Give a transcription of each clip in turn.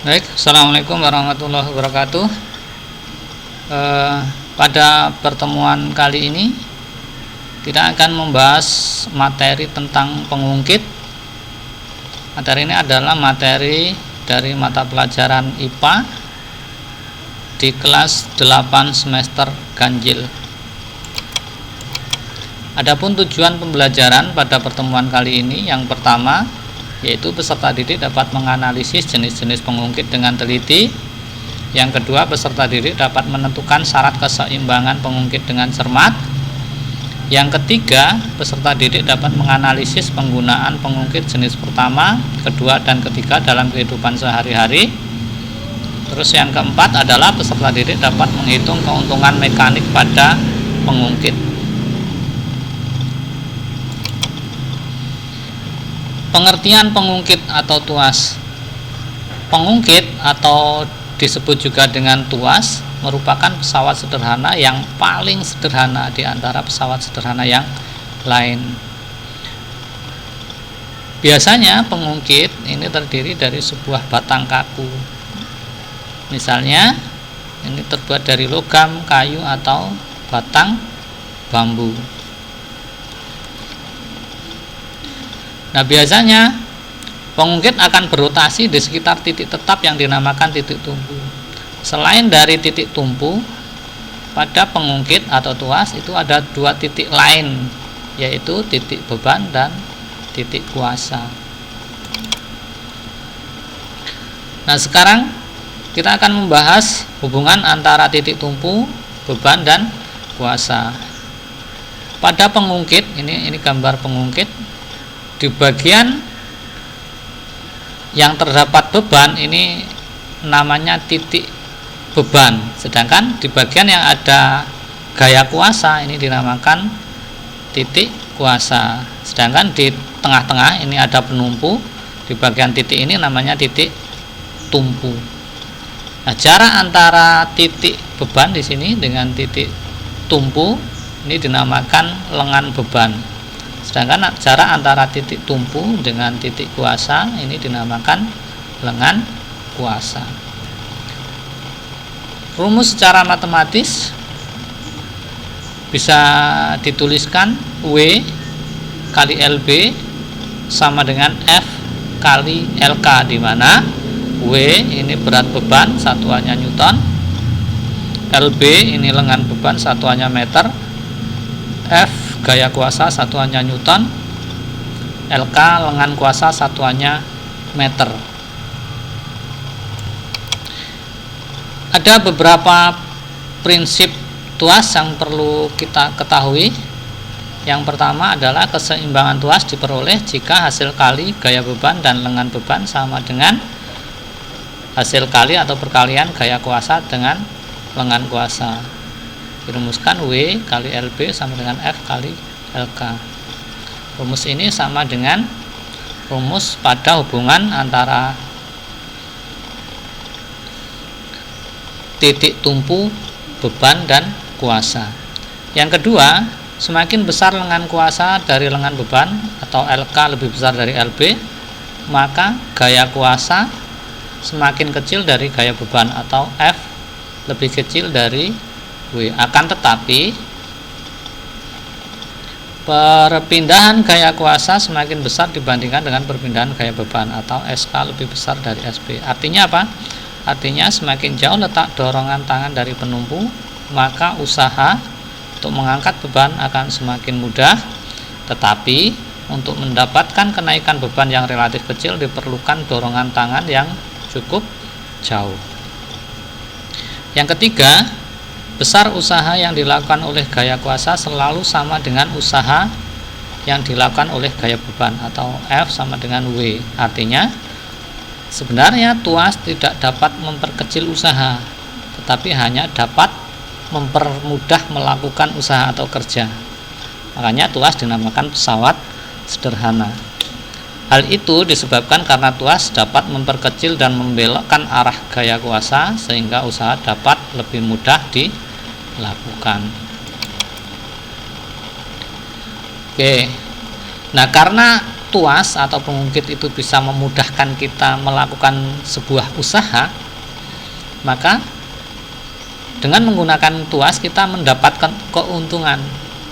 Baik, Assalamualaikum warahmatullahi wabarakatuh. Pada pertemuan kali ini kita akan membahas materi tentang pengungkit. Materi ini adalah materi dari mata pelajaran IPA di kelas 8 semester ganjil. Adapun tujuan pembelajaran pada pertemuan kali ini, yang pertama yaitu peserta didik dapat menganalisis jenis-jenis pengungkit dengan teliti. Yang kedua, peserta didik dapat menentukan syarat keseimbangan pengungkit dengan cermat. Yang ketiga, peserta didik dapat menganalisis penggunaan pengungkit jenis pertama, kedua, dan ketiga dalam kehidupan sehari-hari. Terus yang keempat adalah peserta didik dapat menghitung keuntungan mekanik pada pengungkit. Pengertian pengungkit atau tuas. Pengungkit atau disebut juga dengan tuas merupakan pesawat sederhana yang paling sederhana di antara pesawat sederhana yang lain. Biasanya pengungkit ini terdiri dari sebuah batang kaku. Misalnya ini terbuat dari logam, kayu, atau batang bambu. Nah, biasanya pengungkit akan berotasi di sekitar titik tetap yang dinamakan titik tumpu. Selain dari titik tumpu, pada pengungkit atau tuas itu ada dua titik lain, yaitu titik beban dan titik kuasa. Nah, sekarang kita akan membahas hubungan antara titik tumpu, beban, dan kuasa. Pada pengungkit, ini gambar pengungkit. Di bagian yang terdapat beban ini namanya titik beban, sedangkan di bagian yang ada gaya kuasa ini dinamakan titik kuasa. Sedangkan di tengah-tengah ini ada penumpu, di bagian titik ini namanya titik tumpu. Nah, jarak antara titik beban di sini dengan titik tumpu ini dinamakan lengan beban. Sedangkan jarak antara titik tumpu dengan titik kuasa ini dinamakan lengan kuasa. Rumus secara matematis bisa dituliskan W kali LB sama dengan F kali LK, di mana W ini berat beban, satuannya Newton, LB ini lengan beban, satuannya meter, F gaya kuasa, satuannya Newton, LK lengan kuasa, satuannya meter. Ada beberapa prinsip tuas yang perlu kita ketahui. Yang pertama adalah keseimbangan tuas diperoleh jika hasil kali gaya beban dan lengan beban sama dengan hasil kali atau perkalian gaya kuasa dengan lengan kuasa. Dirumuskan W kali LB sama dengan F kali LK. Rumus ini sama dengan rumus pada hubungan antara titik tumpu, beban, dan kuasa. Yang kedua, semakin besar lengan kuasa dari lengan beban atau LK lebih besar dari LB, maka gaya kuasa semakin kecil dari gaya beban atau F lebih kecil dari W. Akan tetapi perpindahan gaya kuasa semakin besar dibandingkan dengan perpindahan gaya beban atau SK lebih besar dari SB. Artinya apa? Artinya semakin jauh letak dorongan tangan dari penumpu, maka usaha untuk mengangkat beban akan semakin mudah. Tetapi untuk mendapatkan kenaikan beban yang relatif kecil diperlukan dorongan tangan yang cukup jauh. Yang ketiga, besar usaha yang dilakukan oleh gaya kuasa selalu sama dengan usaha yang dilakukan oleh gaya beban atau F sama dengan W. Artinya sebenarnya tuas tidak dapat memperkecil usaha, tetapi hanya dapat mempermudah melakukan usaha atau kerja. Makanya tuas dinamakan pesawat sederhana. Hal itu disebabkan karena tuas dapat memperkecil dan membelokkan arah gaya kuasa sehingga usaha dapat lebih mudah dilakukan. Oke. Nah, karena tuas atau pengungkit itu bisa memudahkan kita melakukan sebuah usaha, maka dengan menggunakan tuas kita mendapatkan keuntungan.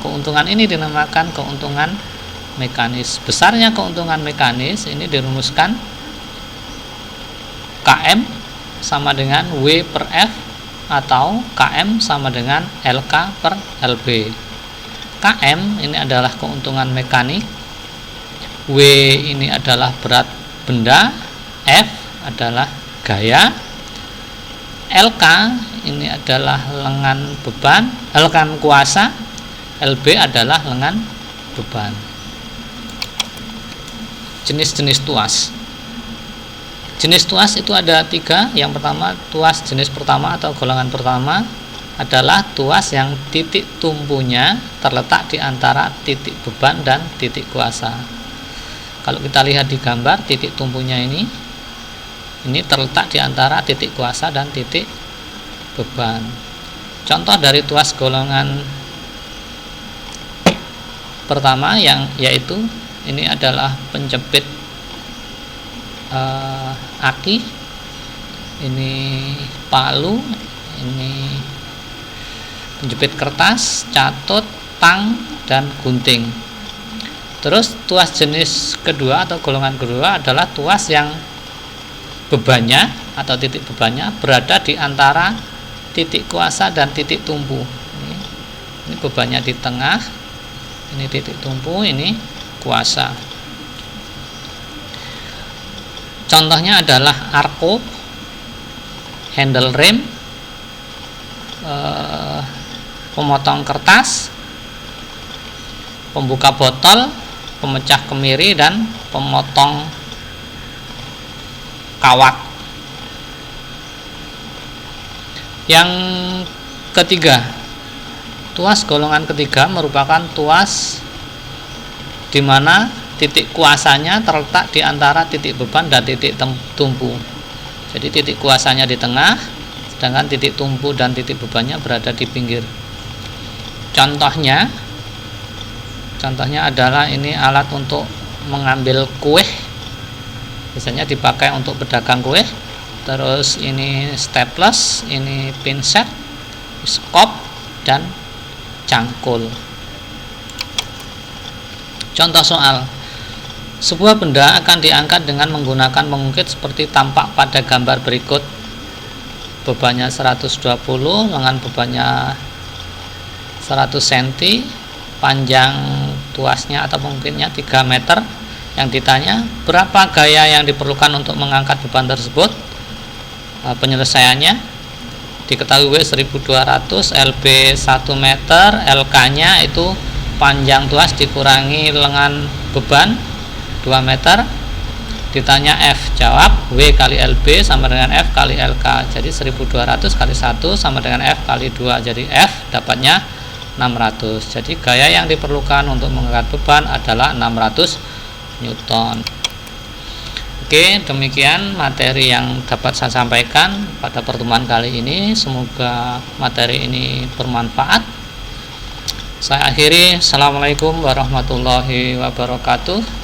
Keuntungan ini dinamakan keuntungan mekanis. Besarnya keuntungan mekanis ini dirumuskan Km sama dengan W per F atau Km sama dengan LK per LB. Km ini adalah keuntungan mekanik, W ini adalah berat benda, F adalah gaya, LK ini adalah lengan beban, lengan kuasa, LB adalah lengan beban. Jenis-jenis tuas. Jenis tuas itu ada 3. Yang pertama, tuas jenis pertama atau golongan pertama adalah tuas yang titik tumpunya terletak di antara titik beban dan titik kuasa. Kalau kita lihat di gambar, titik tumpunya ini terletak di antara titik kuasa dan titik beban. Contoh dari tuas golongan pertama yaitu ini adalah penjepit aki, ini palu, ini penjepit kertas, catut, tang, dan gunting. Terus tuas jenis kedua atau golongan kedua adalah tuas yang bebannya atau titik bebannya berada di antara titik kuasa dan titik tumpu. Ini bebannya di tengah, ini titik tumpu, ini kuasa. Contohnya adalah arco, handle rem, pemotong kertas, pembuka botol, pemecah kemiri, dan pemotong kawat. Yang ketiga, tuas golongan ketiga merupakan tuas di mana titik kuasanya terletak di antara titik beban dan titik tumpu. Jadi titik kuasanya di tengah, sedangkan titik tumpu dan titik bebannya berada di pinggir. Contohnya adalah ini alat untuk mengambil kue, biasanya dipakai untuk pedagang kue. Terus ini staples, ini pinset, skop, dan cangkul. Contoh soal. Sebuah benda akan diangkat dengan menggunakan pengungkit seperti tampak pada gambar berikut. Bebannya 120, lengan bebannya 100 cm, panjang tuasnya atau pengungkitnya 3 meter. Yang ditanya, berapa gaya yang diperlukan untuk mengangkat beban tersebut? Penyelesaiannya diketahui 1200, LB 1 meter, LK nya itu panjang tuas dikurangi lengan beban 2 meter. Ditanya F, jawab W kali LB sama dengan F kali LK. Jadi 1200 kali 1 sama dengan F kali 2. Jadi F dapatnya 600. Jadi gaya yang diperlukan untuk mengangkat beban adalah 600 Newton. Oke, demikian materi yang dapat saya sampaikan pada pertemuan kali ini. Semoga materi ini bermanfaat. Saya akhiri. Assalamualaikum warahmatullahi wabarakatuh.